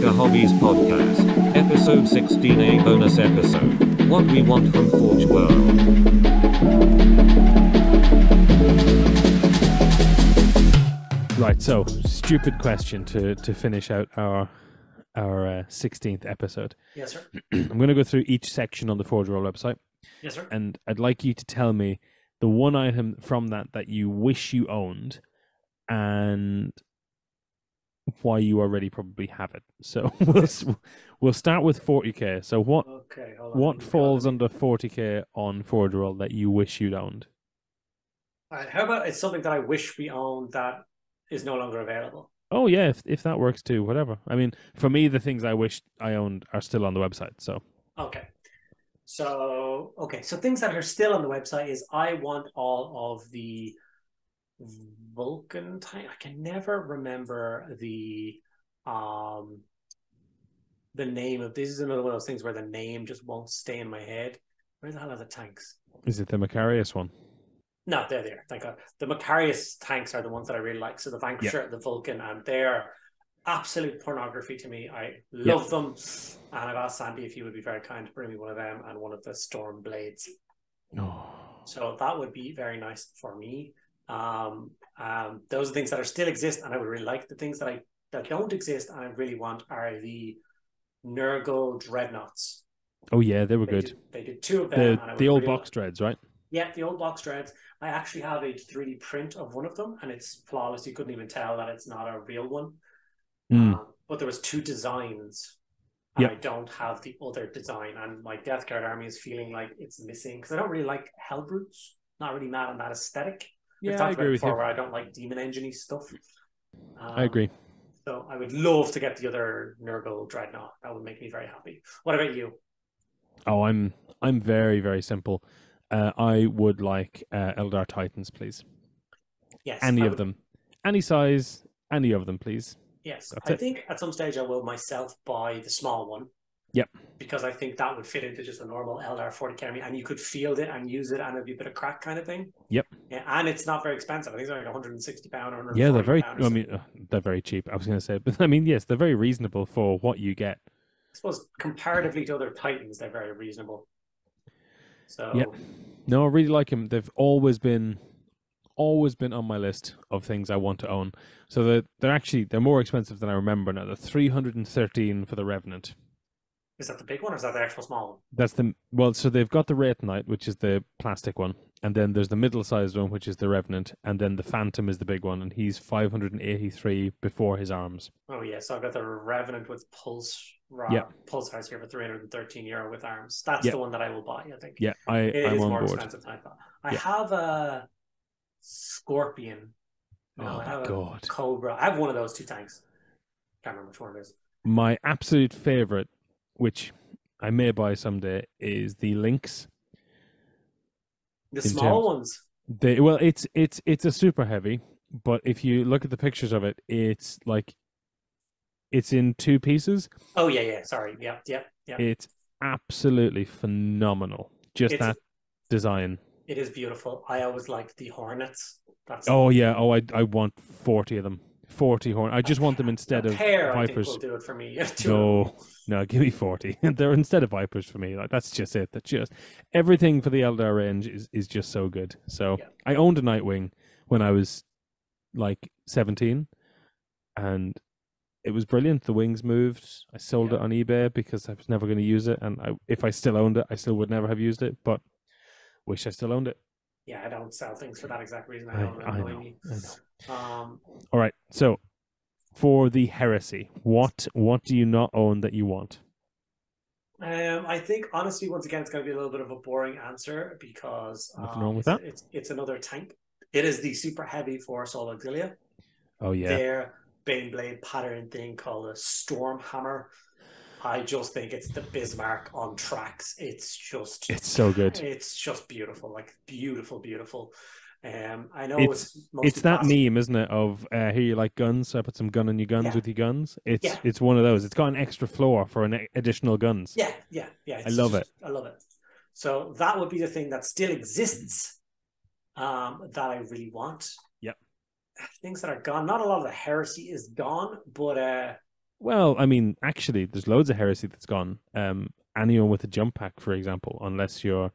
Mediocre Hobbies podcast, episode 16, a bonus episode. What we want from Forge World. Right, so stupid question to finish out our 16th episode. Yes, sir. I'm going to go through each section on the Forge World website. Yes, sir. And I'd like you to tell me the one item from that you wish you owned and why you already probably have it. So we'll start with 40k. So what falls under 40k on Forge World that you wish you'd owned? All right, how about it's something that I wish we owned that is no longer available? Oh yeah, if that works too, whatever. I mean, for me, the things I wish I owned are still on the website. So so things that are still on the website is I want all of the Vulcan type. I can never remember the name of this. Is another one of those things where the name just won't stay in my head. Where the hell are the tanks? Is it the Macarius one? No, they're there. Thank God. The Macarius tanks are the ones that I really like. So the Vanquisher, the Vulcan, and they're absolute pornography to me. I love them. And I've asked Sandy if he would be very kind to bring me one of them and one of the Storm Blades. Oh. So that would be very nice for me. Those are things that are still exist, and I would really like. The things that don't exist and I really want are the Nurgle Dreadnoughts. Oh yeah, they were good. They did two of them. The old box dreads, right? Yeah, the old box dreads. I actually have a 3D print of one of them, and it's flawless. You couldn't even tell that it's not a real one. But there was two designs, and I don't have the other design. And my Death Guard army is feeling like it's missing because I don't really like Hellbrutes. Not really mad on that aesthetic. Yeah, I agree with you. Where I don't like demon engine-y stuff. I agree. So I would love to get the other Nurgle Dreadnought. That would make me very happy. What about you? Oh, I'm very, very simple. I would like Eldar Titans, please. Yes. Any of them. Any size, any of them, please. Yes. I think at some stage I will myself buy the small one. Yep. Because I think that would fit into just a normal Eldar 40k army, and you could field it and use it, and it'd be a bit of crack kind of thing. Yep. Yeah, and it's not very expensive. I think it's like £160 or yeah, they're very. I mean, they're very cheap. I was going to say, but I mean, yes, they're very reasonable for what you get. I suppose comparatively to other Titans, they're very reasonable. So yeah, no, I really like them. They've always been on my list of things I want to own. So they're more expensive than I remember now. They're 313 for the Revenant. Is that the big one, or is that the actual small one? So they've got the Wraith Knight, which is the plastic one, and then there's the middle-sized one, which is the Revenant, and then the Phantom is the big one, and he's 583 before his arms. Oh yeah, so I've got the Revenant with Pulsars here for €313 with arms. That's the one that I will buy, I think. Yeah, I'm on board. More expensive than I thought. I have a Scorpion. I have a Cobra. I have one of those two tanks. Can't remember which one it is. My absolute favorite, which I may buy someday, is the Lynx. The small ones. It's a super heavy, but if you look at the pictures of it, it's in two pieces. Oh yeah. Sorry. Yeah. It's absolutely phenomenal. That design. It is beautiful. I always liked the Hornets. I want 40 of them. 40 Hornets. I just want them instead of Vipers. I think will do it for me. No, give me 40. They're instead of Vipers for me. Like, that's just it. That's just everything for the Eldar range is just so good. So I owned a Nightwing when I was like 17, and it was brilliant. The wings moved. I sold it on eBay because I was never going to use it, and if I still owned it, I still would never have used it. But wish I still owned it. Yeah, I don't sell things for that exact reason. I know. All right, so for the Heresy, what do you not own that you want? I think honestly, once again, it's going to be a little bit of a boring answer because nothing wrong with that. It's another tank. It is the super heavy Force All Auxilia. Oh yeah, their Baneblade pattern thing called a Storm Hammer. I just think it's the Bismarck on tracks. It's so good. It's just beautiful, like beautiful. I know it's that meme, isn't it? Of here you like guns, so I put some gun in your guns with your guns. It's one of those. It's got an extra floor for additional guns. Yeah. I love it. So that would be the thing that still exists that I really want. Yep. Things that are gone. Not a lot of the Heresy is gone, but Well, I mean, actually, there's loads of heresy that's gone. Anyone with a jump pack, for example, unless you're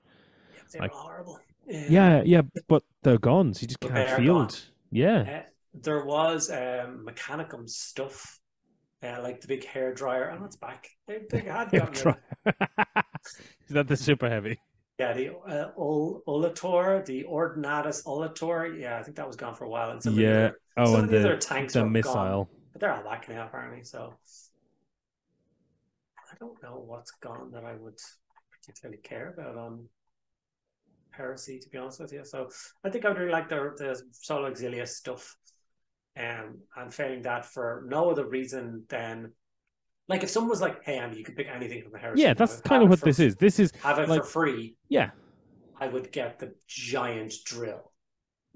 Yeah, they were like, horrible. yeah, but they're gone, so you just But can't they're gone. field. Yeah, There was Mechanicum stuff, like the big hair dryer. Oh, it's back. They had hair gotten rid of dryer. it. Is that the super heavy? Yeah, the Olator, the Ordinatus Olator. Yeah, I think that was gone for a while, and Yeah. Oh, some and of the other tanks the were gone, missile. but they're all back now apparently. So I don't know what's gone that I would particularly care about on Heresy, to be honest with you. So I think I would really like the Solo Exilia stuff, and failing that for no other reason than, like, if someone was like, "Hey, Andy, you can pick anything from the Heresy." Yeah, that's kind of what this is. This is have it like, for free. yeah. I would get the giant drill.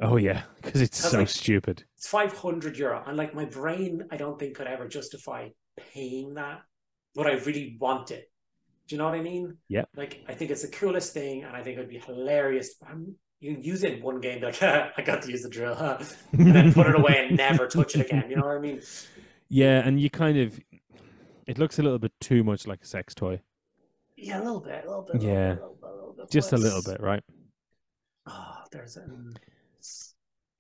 Oh yeah, because it's so like, stupid. It's €500, and like my brain, I don't think could ever justify paying that, but I really want it. Do you know what I mean? Yeah. Like, I think it's the coolest thing, and I think it'd be hilarious. You use it in one game, like, I got to use the drill, and then put it away and never touch it again. You know what I mean? Yeah, and you kind of, it looks a little bit too much like a sex toy. Yeah, a little bit, a little bit, Yeah, a little bit, just a little bit, right? Oh, there's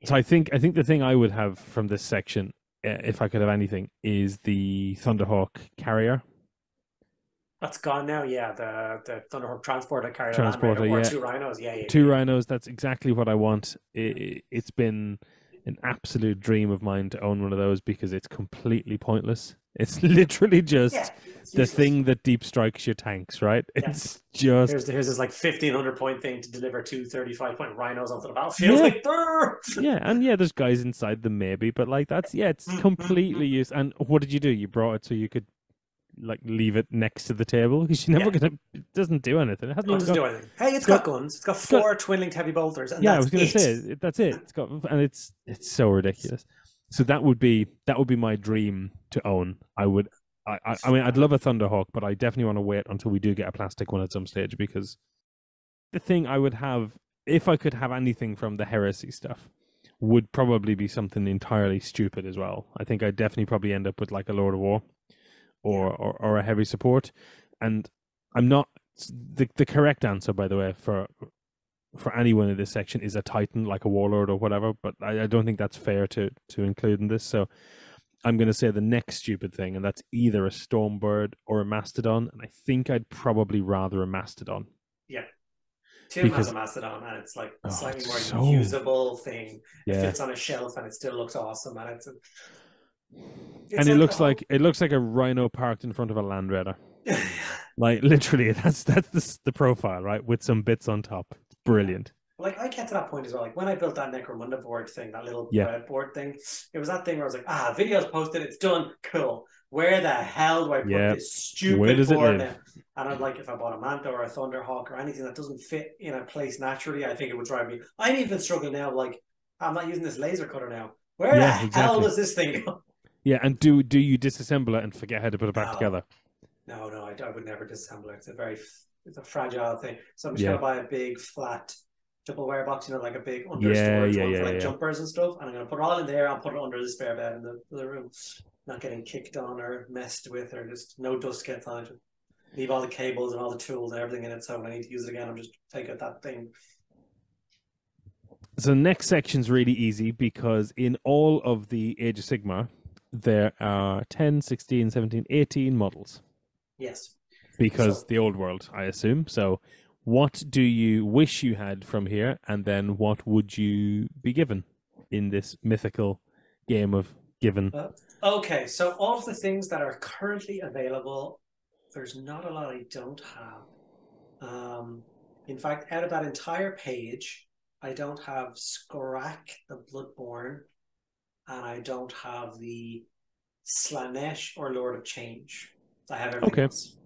So I think the thing I would have from this section, if I could have anything, is the Thunderhawk carrier. That's gone now. Yeah, the Thunderhawk transporter carrier, Transporter, or yeah. two rhinos. Yeah, two rhinos. That's exactly what I want. It's been an absolute dream of mine to own one of those because it's completely pointless. It's literally just the thing that deep strikes your tanks, right? It's just here's this like 1,500-point thing to deliver two 35-point rhinos onto the battlefield. Yeah. Like, yeah, there's guys inside them maybe, but like that's it's completely useless. And what did you do? You brought it so you could like leave it next to the table because you're never gonna. It doesn't do anything. It hasn't do anything. Hey, it's got guns. It's got four twin-linked heavy bolters. And yeah, I was gonna say that's it. It's got, and it's so ridiculous. So that would be my dream to own. I mean, I'd love a Thunderhawk, but I definitely want to wait until we do get a plastic one at some stage because the thing I would have, if I could have anything from the Heresy stuff, would probably be something entirely stupid as well. I think I'd definitely probably end up with like a Lord of War or a heavy support. And I'm not the correct answer, by the way, for anyone in this section is a Titan, like a Warlord or whatever, but I don't think that's fair to include in this. So I'm going to say the next stupid thing, and that's either a Stormbird or a Mastodon, and I think I'd probably rather a Mastodon. Yeah. Tim has a Mastodon, and it's like a slightly more usable thing. Yeah. It fits on a shelf, and it still looks awesome, and it looks like a rhino parked in front of a Land Raider. Like literally, that's the profile, right? With some bits on top. It's brilliant. Like, I get to that point as well. Like, when I built that Necromunda board thing, that little breadboard thing, it was that thing where I was like, video's posted, it's done, cool. Where the hell do I put this stupid board now? And I'm like, if I bought a Manta or a Thunderhawk or anything that doesn't fit in a place naturally, I think it would drive me. I'm even struggling now. Like, I'm not using this laser cutter now. Where the hell does this thing go? Yeah, and do you disassemble it and forget how to put it back together? No, I would never disassemble it. It's a fragile thing. So I'm just gonna buy a big flat Tupperware box, like a big understorage one for like jumpers and stuff, and I'm gonna put it all in there. I'll put it under the spare bed in the room, not getting kicked on or messed with, or just no dust gets on it. Just leave all the cables and all the tools and everything in it, so when I need to use it again, I'm just take out that thing. So the next section's really easy because in all of the Age of Sigmar, there are 10, 16, 17, 18 models. Yes. Because the old world, I assume. So what do you wish you had from here, and then what would you be given in this mythical game of given? Okay, so all of the things that are currently available, there's not a lot I don't have. In fact, out of that entire page, I don't have Skorak the Bloodborne, and I don't have the Slanesh or Lord of Change. I have everything else.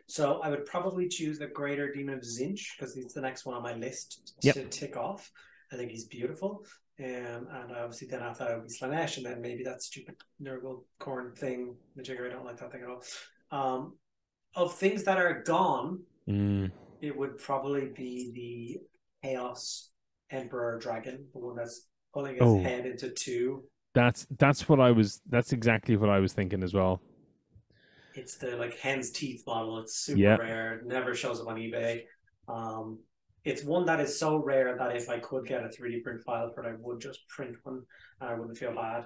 So I would probably choose the Greater Demon of Zinch because he's the next one on my list to tick off. I think he's beautiful. And obviously then after that would be Slanesh, and then maybe that stupid Nurgle corn thing. Majigger, I don't like that thing at all. Of things that are gone, it would probably be the Chaos Emperor Dragon, the one that's pulling his head into two. That's exactly what I was thinking as well. It's the like hen's teeth model. It's super Yeah. rare. It never shows up on eBay. It's one that is so rare that if I could get a 3D print file for it, I would just print one and I wouldn't feel bad.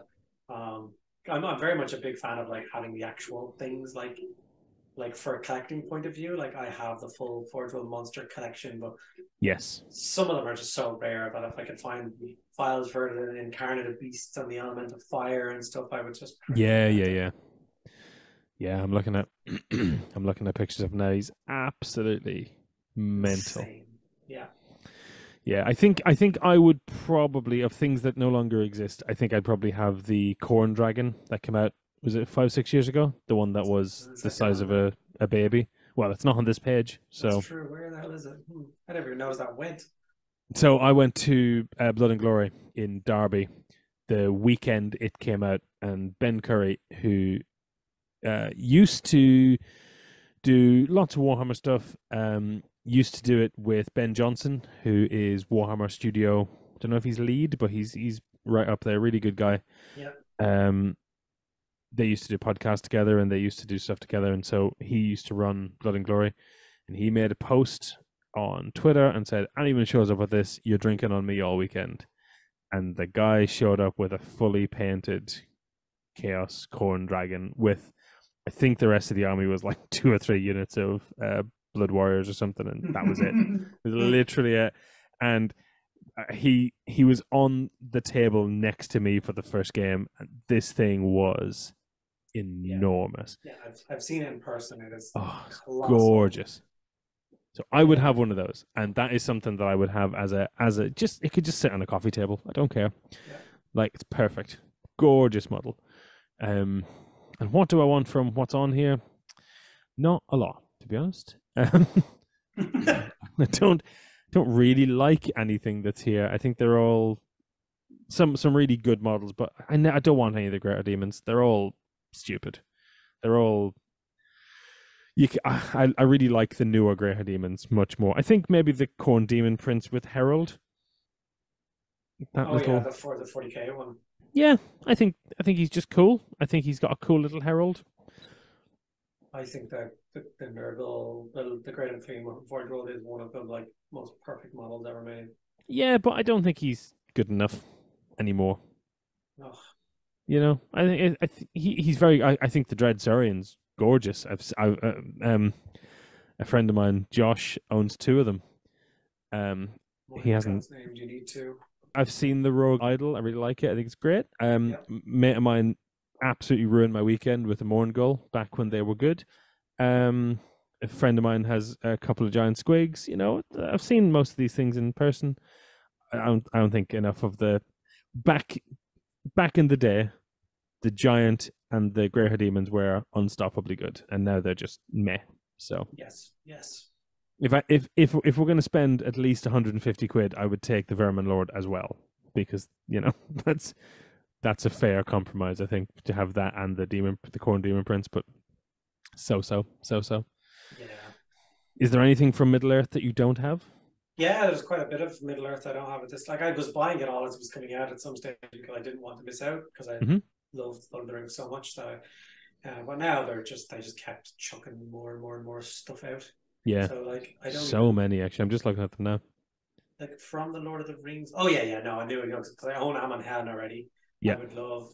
I'm very much a big fan of like having the actual things like for a collecting point of view. Like I have the full Forge World Monster collection, but Yes. some of them are just so rare that if I could find files for the incarnated beasts and the element of fire and stuff, I would just print Yeah. I'm looking at I'm looking at pictures of him now. He's absolutely mental. Insane. Yeah. Yeah, I think I would probably, of things that no longer exist, I think I'd probably have the Corn Dragon that came out, was it 5-6 years ago? The one that was the size of a baby. Well, it's not on this page, so That's true. Where the hell is it? I never even noticed that went. So I went to Blood and Glory in Derby the weekend it came out, and Ben Curry, who used to do lots of Warhammer stuff, used to do it with Ben Johnson, who is Warhammer Studio. Don't know if he's lead, but he's right up there. Really good guy. Yeah. They used to do podcasts together, and they used to do stuff together. And so he used to run Blood and Glory, and he made a post on Twitter and said, "Anyone shows up with this, you're drinking on me all weekend." And the guy showed up with a fully painted Chaos Corn Dragon with, I think the rest of the army was like 2 or 3 units of Blood Warriors or something, and that was it. It was literally it. And he was on the table next to me for the first game, and this thing was enormous. Yeah, I've seen it in person. It is gorgeous. So I would have one of those, and that is something that I would have as a just, it could just sit on a coffee table. I don't care. Yeah. Like, it's perfect. Gorgeous model. And what do I want from what's on here? Not a lot, to be honest. I don't really like anything that's here. I think they're all some really good models, but I don't want any of the Greater Demons. They're all stupid. They're all. I really like the newer Greater Demons much more. I think maybe the Corn Demon Prince with Herald. yeah, the 40k one. Yeah, I think he's just cool. I think he's got a cool little Herald. I think that the Nurgle, the Great Theme of Forge World is one of the like most perfect models ever made. Yeah, but I don't think he's good enough anymore. Oh. You know, I think he's very. I think the Dread Saurian's gorgeous. A friend of mine, Josh, owns 2 of them. He hasn't. Name do you need to? I've seen the Rogue Idol. I really like it. I think it's great. Mate of mine absolutely ruined my weekend with the Morngull back when they were good. A friend of mine has a couple of giant squigs. You know, I've seen most of these things in person. I don't think enough of the back in the day. The giant and the Greater Demons were unstoppably good, and now they're just meh. So yes. If we're going to spend at least 150 quid, I would take the Vermin Lord as well, because that's a fair compromise, I think, to have that and the Corn Demon Prince. But so. Yeah. Is there anything from Middle Earth that you don't have? Yeah, there's quite a bit of Middle Earth I don't have. This like I was buying it all as it was coming out at some stage because I didn't want to miss out because I loved Lord of the Rings so much that. But now they just kept chucking more and more stuff out. Yeah. So like I don't many actually. I'm just looking at them now. Like from the Lord of the Rings. Oh yeah. No, I knew it because I own Amon Hen already. Yeah. I would love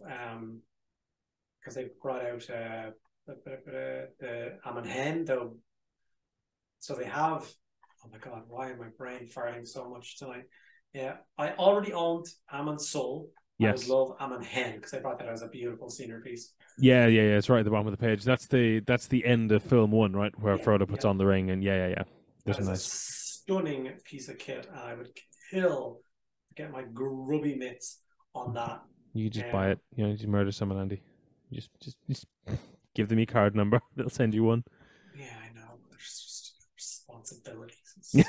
because they brought out the Amon Hen though. So they have. Oh my God! Why am my brain farting so much tonight? Yeah, I already owned Amon Soul. Yes. I would love Amon Hen because I thought that was a beautiful scenery piece. Yeah. It's right at the bottom of the page. That's the end of film 1, right, where Frodo puts on the ring, and yeah. That's a stunning piece of kit, and I would kill to get my grubby mitts on that. You just buy it. You know, you murder someone, Andy. You just give them your card number. They'll send you one. Yeah, I know. There's just responsibilities.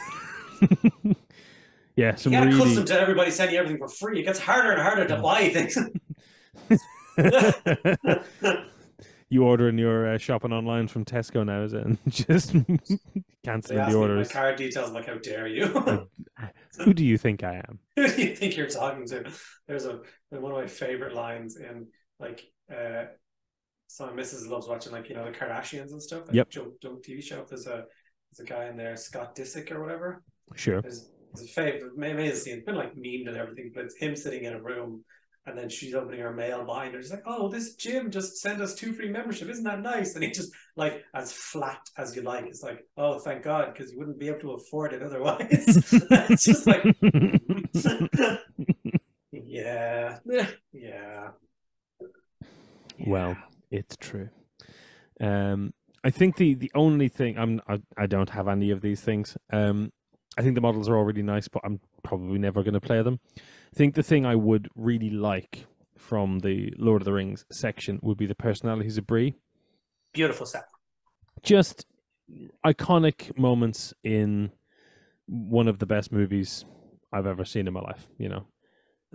Yeah, some you get really... accustomed to everybody sending you everything for free. It gets harder and harder to buy things. You ordering your shopping online from Tesco now, is it? And just cancelling the orders. My card details, like, how dare you? Who do you think I am? Who do you think you're talking to? There's one of my favorite lines in like So my missus loves watching, like, the Kardashians and stuff, like Yep. Joe TV show. There's a guy in there, Scott Disick or whatever. Sure. His favorite, amazing. It's been like memed and everything, but it's him sitting in a room, and then she's opening her mail behind her. She's like, "Oh, this gym just sent us 2 free membership. Isn't that nice?" And he just, like, as flat as you like. It's like, "Oh, thank God, because you wouldn't be able to afford it otherwise." It's just like, yeah, yeah. Well, it's true. I think the only thing I don't have any of these things. I think the models are all really nice, but I'm probably never going to play them. I think the thing I would really like from the Lord of the Rings section would be the personalities of Bree. Beautiful set. Just iconic moments in one of the best movies I've ever seen in my life.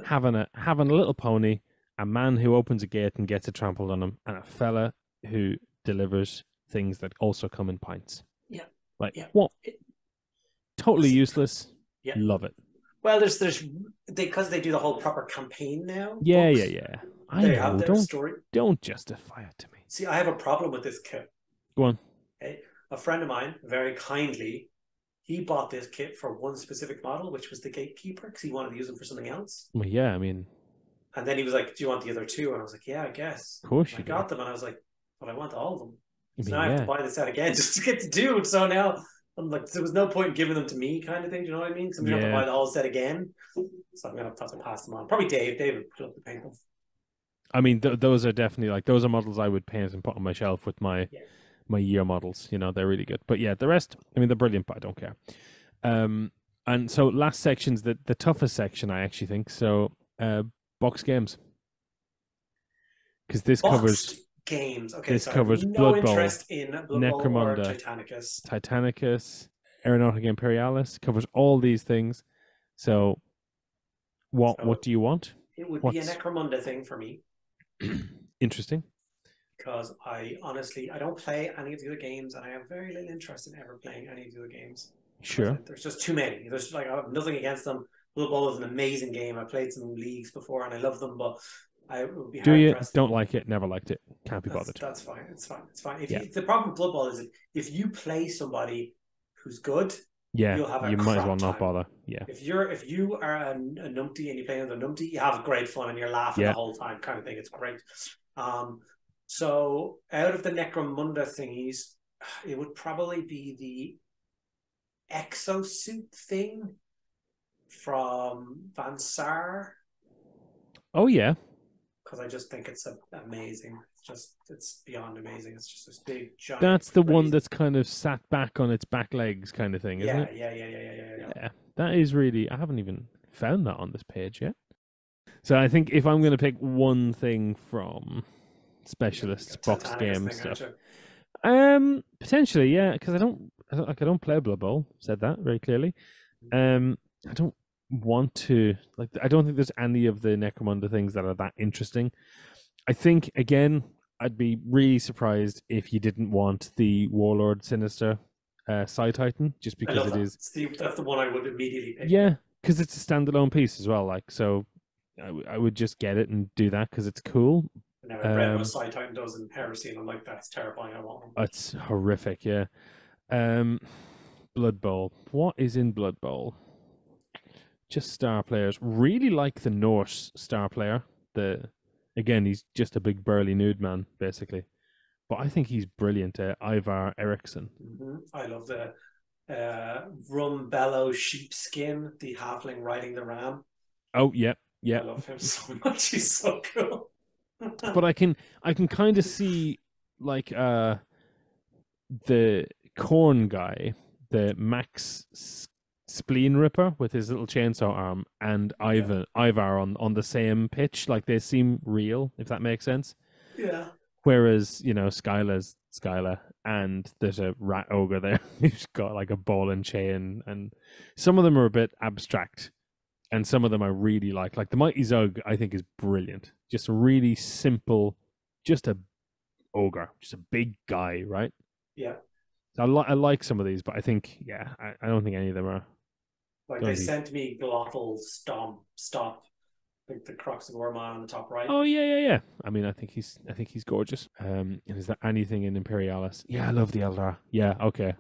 Having a little pony, a man who opens a gate and gets it trampled on him, and a fella who delivers things that also come in pints. Yeah. Like, yeah. what? Totally useless. Yeah. Love it. Well, because they do the whole proper campaign now. Yeah. I know. Have their story. Don't justify it to me. See, I have a problem with this kit. Go on. Okay? A friend of mine, very kindly, he bought this kit for one specific model, which was the Gatekeeper, because he wanted to use them for something else. Well, yeah, I mean... And then he was like, "Do you want the other two?" And I was like, "Yeah, I guess." Of course you do. I got them, and I was like, "But I want all of them." So I now I have to buy the set again just to get the dude. So now I'm like, there was no point in giving them to me, kind of thing. Do you know what I mean? So I'm going to have to buy the whole set again. So I'm going to have to pass them on. Probably Dave. Dave would put up the paint them. I mean, those are definitely, like, those are models I would paint and put on my shelf with my year models. They're really good. But yeah, the rest, I mean, they're brilliant, but I don't care. And so last section's the toughest section, I actually think. So box games. Because this covers games. Okay, this covers no Blood Bowl, interest in Blood Bowl or Titanicus, Aeronautica Imperialis. Covers all these things. So what do you want? It would be a Necromunda thing for me. Interesting. Because I don't play any of the other games, and I have very little interest in ever playing any of the other games. Sure. There's just too many. I have nothing against them. Blood Bowl is an amazing game. I played some leagues before, and I love them, but I would be Do you? Don't like it, never liked it, can't be bothered. That's fine. It's fine. The problem with Blood Bowl is if you play somebody who's good, you'll have you might as well not bother. Yeah. If you are a numpty and you play another numpty, you have great fun and you're laughing the whole time, kind of thing. It's great. So out of the Necromunda thingies, it would probably be the exosuit thing from Van Saar. Oh yeah. Because I just think it's amazing. It's beyond amazing. It's just this big giant. That's the one that's kind of sat back on its back legs, kind of thing, isn't it? Yeah. That is really. I haven't even found that on this page yet. So I think if I'm going to pick one thing from Specialists box game stuff, potentially, yeah, because I don't play Blood Bowl. Said that very clearly. I don't want to, like, I don't think there's any of the Necromunda things that are that interesting. I think, again, I'd be really surprised if you didn't want the Warlord Sinister Side Titan, just because it is. That's the one I would immediately pick. Yeah, because it's a standalone piece as well. Like, so I would just get it and do that because it's cool. I never read what Side Titan does in Heresy, and I'm like, that's terrifying. I want one. It's horrific, yeah. Blood Bowl. What is in Blood Bowl? Just star players. Really like the Norse star player. Again, he's just a big burly nude man, basically. But I think he's brilliant. Ivar Eriksson. Mm-hmm. I love the Rumbello sheepskin, the halfling riding the ram. Oh yeah. I love him so much. He's so cool. But I can kind of see like the Corn guy, the Max Spleen Ripper with his little chainsaw arm, and Ivar on the same pitch. Like, they seem real, if that makes sense. Yeah. Whereas, Skylar's Skylar, and there's a rat ogre there who's got like a ball and chain, and some of them are a bit abstract, and some of them I really like. Like the Mighty Zug, I think is brilliant. Just a really simple, just a ogre, just a big guy, right? Yeah. I like some of these, but I think, I don't think any of them are. Like, they sent me Glottal Stop the Crux of Gorman on the top right. Oh yeah. I mean, I think he's gorgeous. And is there anything in Imperialis? Yeah, I love the Eldar. Yeah, okay.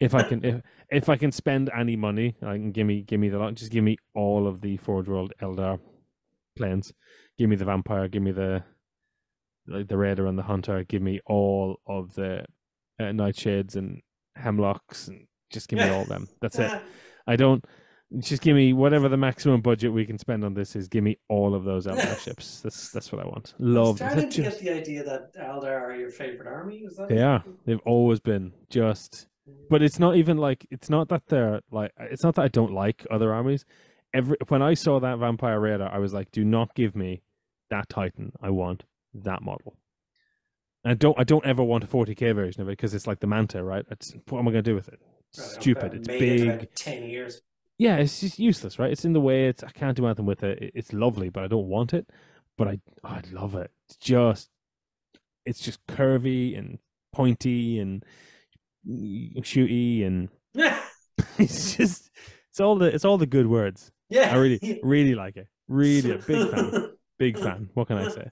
If I can spend any money, I can give me the lot. Just give me all of the Forge World Eldar planes. Give me the Vampire. Give me the Raider and the Hunter. Give me all of the Nightshades and Hemlocks, and just give me all of them. That's it. I don't. Just give me whatever the maximum budget we can spend on this is. Give me all of those Eldar ships. That's what I want. Love. I'm starting to get the idea that Eldar are your favorite army. Is that? They are. They've always been. Just, but it's not even like, it's not that they're like, it's not that I don't like other armies. When I saw that Vampire Raider, I was like, do not give me that Titan. I want that model. And I don't ever want a 40k version of it because it's like the Manta, right? What am I going to do with it? It's stupid. It's big. 10 years. Yeah, it's just useless, right? It's in the way. I can't do anything with it. It's lovely, but I don't want it. But I love it. It's just curvy and pointy and shooty, and it's all the good words. Yeah, I really like it. Really a big fan. Big fan. What can I say?